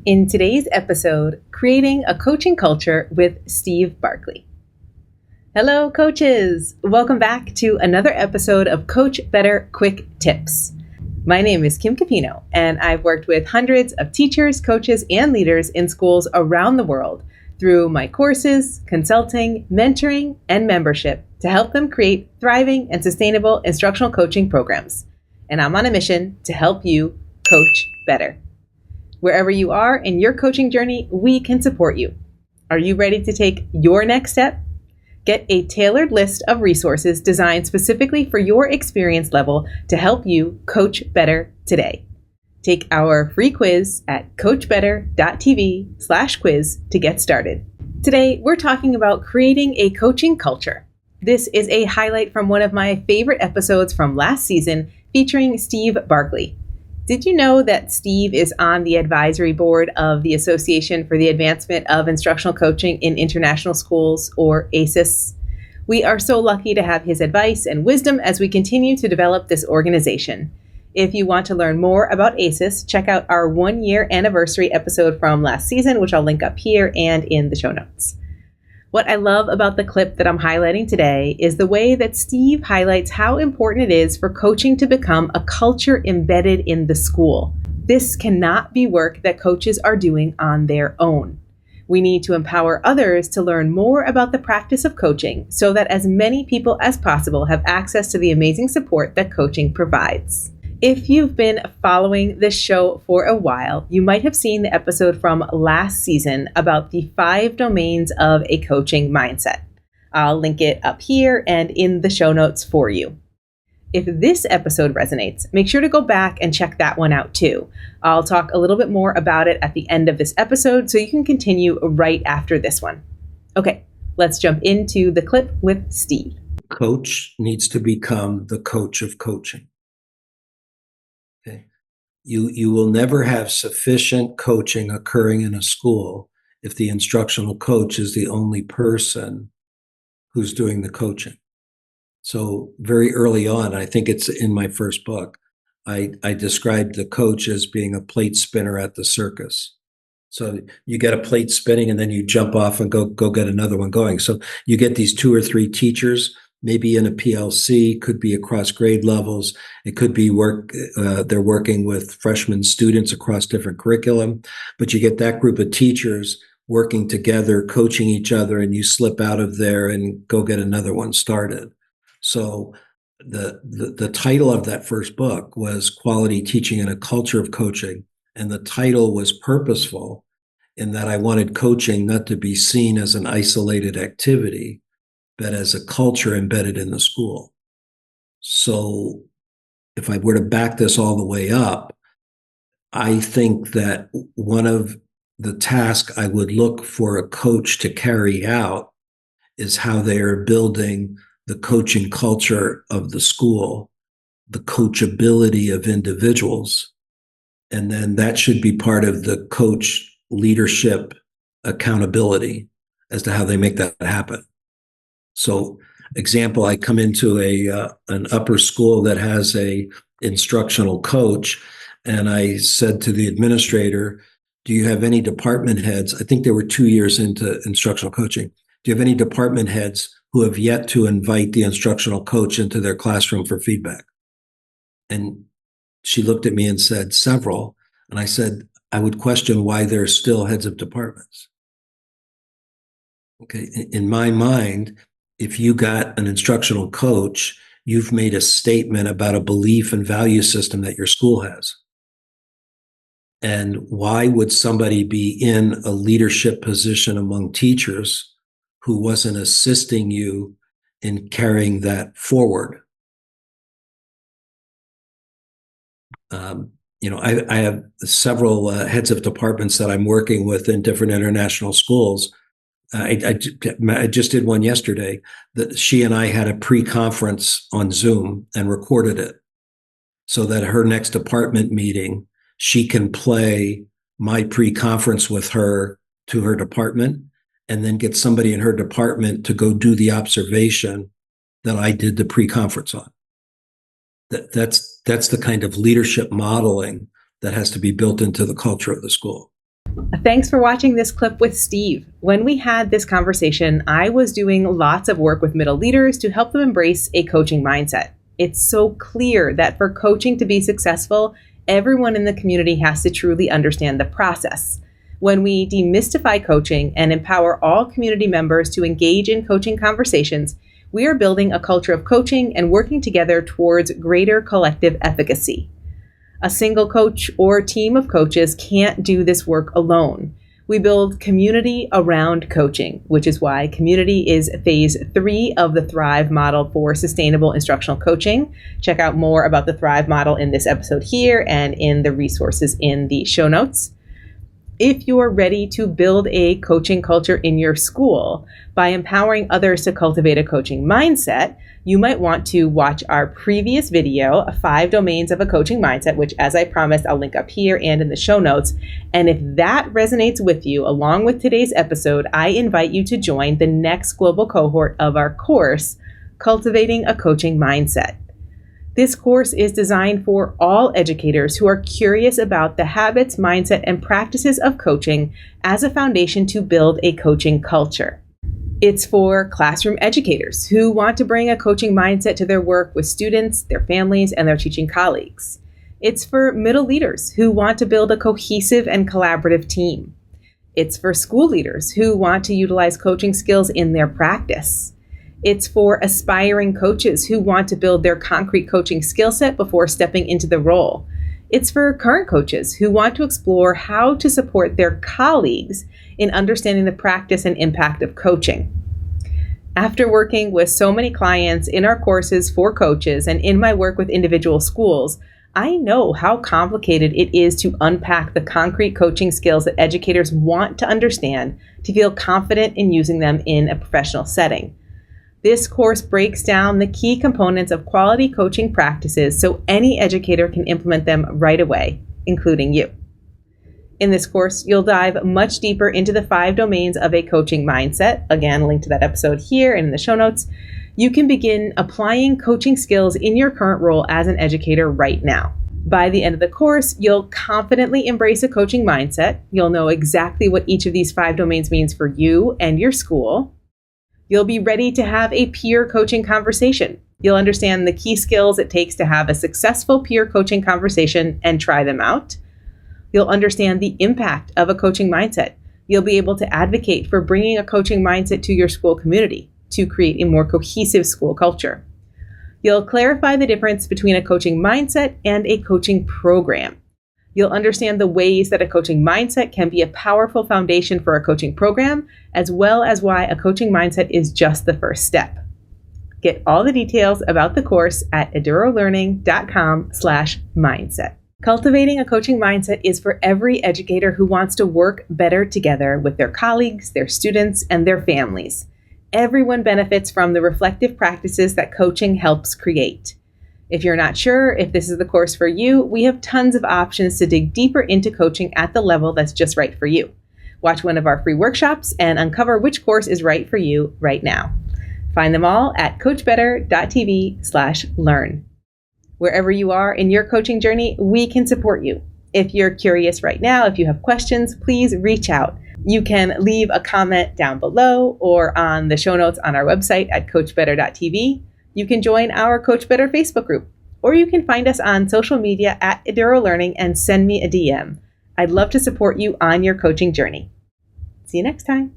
In today's episode, Creating a Coaching Culture with Steve Barkley. Hello, coaches! Welcome back to another episode of Coach Better Quick Tips. My name is Kim Capino, and I've worked with hundreds of teachers, coaches, and leaders in schools around the world through my courses, consulting, mentoring, and membership to help them create thriving and sustainable instructional coaching programs. And I'm on a mission to help you coach better. Wherever you are in your coaching journey, we can support you. Are you ready to take your next step? Get a tailored list of resources designed specifically for your experience level to help you coach better today. Take our free quiz at coachbetter.tv/quiz to get started. Today, we're talking about creating a coaching culture. This is a highlight from one of my favorite episodes from last season featuring Steve Barkley. Did you know that Steve is on the advisory board of the Association for the Advancement of Instructional Coaching in International Schools, or ACIS? We are so lucky to have his advice and wisdom as we continue to develop this organization. If you want to learn more about ACIS, check out our 1-year anniversary episode from last season, which I'll link up here and in the show notes. What I love about the clip that I'm highlighting today is the way that Steve highlights how important it is for coaching to become a culture embedded in the school. This cannot be work that coaches are doing on their own. We need to empower others to learn more about the practice of coaching so that as many people as possible have access to the amazing support that coaching provides. If you've been following this show for a while, you might have seen the episode from last season about the 5 domains of a coaching mindset. I'll link it up here and in the show notes for you. If this episode resonates, make sure to go back and check that one out too. I'll talk a little bit more about it at the end of this episode, so you can continue right after this one. Okay, let's jump into the clip with Steve. Coach needs to become the coach of coaching. Okay. You will never have sufficient coaching occurring in a school if the instructional coach is the only person who's doing the coaching. So very early on, I think it's in my first book, I described the coach as being a plate spinner at the circus. So you get a plate spinning and then you jump off and go get another one going. So you get these 2 or 3 teachers, maybe in a PLC, could be across grade levels. It could be they're working with freshman students across different curriculum, but you get that group of teachers working together, coaching each other, and you slip out of there and go get another one started. So the title of that first book was Quality Teaching in a Culture of Coaching. And the title was purposeful in that I wanted coaching not to be seen as an isolated activity, but as a culture embedded in the school. So if I were to back this all the way up, I think that one of the tasks I would look for a coach to carry out is how they are building the coaching culture of the school, the coachability of individuals. And then that should be part of the coach leadership accountability as to how they make that happen. So, example, I come into an upper school that has a instructional coach, and I said to the administrator, do you have any department heads? I think they were 2 years into instructional coaching. Do you have any department heads who have yet to invite the instructional coach into their classroom for feedback? And she looked at me and said, several. And I said, I would question why they're still heads of departments. Okay, in my mind, if you got an instructional coach, you've made a statement about a belief and value system that your school has. And why would somebody be in a leadership position among teachers who wasn't assisting you in carrying that forward? I have several heads of departments that I'm working with in different international schools. I just did one yesterday that she and I had a pre-conference on Zoom and recorded it so that her next department meeting, she can play my pre-conference with her to her department and then get somebody in her department to go do the observation that I did the pre-conference on. That's the kind of leadership modeling that has to be built into the culture of the school. Thanks for watching this clip with Steve. When we had this conversation, I was doing lots of work with middle leaders to help them embrace a coaching mindset. It's so clear that for coaching to be successful, everyone in the community has to truly understand the process. When we demystify coaching and empower all community members to engage in coaching conversations, we are building a culture of coaching and working together towards greater collective efficacy. A single coach or team of coaches can't do this work alone. We build community around coaching, which is why community is phase 3 of the Thrive model for sustainable instructional coaching. Check out more about the Thrive model in this episode here and in the resources in the show notes. If you're ready to build a coaching culture in your school by empowering others to cultivate a coaching mindset, you might want to watch our previous video, 5 Domains of a Coaching Mindset, which, as I promised, I'll link up here and in the show notes. And if that resonates with you, along with today's episode, I invite you to join the next global cohort of our course, Cultivating a Coaching Mindset. This course is designed for all educators who are curious about the habits, mindset, and practices of coaching as a foundation to build a coaching culture. It's for classroom educators who want to bring a coaching mindset to their work with students, their families, and their teaching colleagues. It's for middle leaders who want to build a cohesive and collaborative team. It's for school leaders who want to utilize coaching skills in their practice. It's for aspiring coaches who want to build their concrete coaching skill set before stepping into the role. It's for current coaches who want to explore how to support their colleagues in understanding the practice and impact of coaching. After working with so many clients in our courses for coaches and in my work with individual schools, I know how complicated it is to unpack the concrete coaching skills that educators want to understand to feel confident in using them in a professional setting. This course breaks down the key components of quality coaching practices so any educator can implement them right away, including you. In this course, you'll dive much deeper into the 5 domains of a coaching mindset. Again, link to that episode here and in the show notes. You can begin applying coaching skills in your current role as an educator right now. By the end of the course, you'll confidently embrace a coaching mindset. You'll know exactly what each of these 5 domains means for you and your school. You'll be ready to have a peer coaching conversation. You'll understand the key skills it takes to have a successful peer coaching conversation and try them out. You'll understand the impact of a coaching mindset. You'll be able to advocate for bringing a coaching mindset to your school community to create a more cohesive school culture. You'll clarify the difference between a coaching mindset and a coaching program. You'll understand the ways that a coaching mindset can be a powerful foundation for a coaching program, as well as why a coaching mindset is just the first step. Get all the details about the course at edurolearning.com/mindset. Cultivating a coaching mindset is for every educator who wants to work better together with their colleagues, their students, and their families. Everyone benefits from the reflective practices that coaching helps create. If you're not sure if this is the course for you, we have tons of options to dig deeper into coaching at the level that's just right for you. Watch one of our free workshops and uncover which course is right for you right now. Find them all at coachbetter.tv/learn. Wherever you are in your coaching journey, we can support you. If you're curious right now, if you have questions, please reach out. You can leave a comment down below or on the show notes on our website at coachbetter.tv. You can join our Coach Better Facebook group, or you can find us on social media at Eduro Learning and send me a DM. I'd love to support you on your coaching journey. See you next time.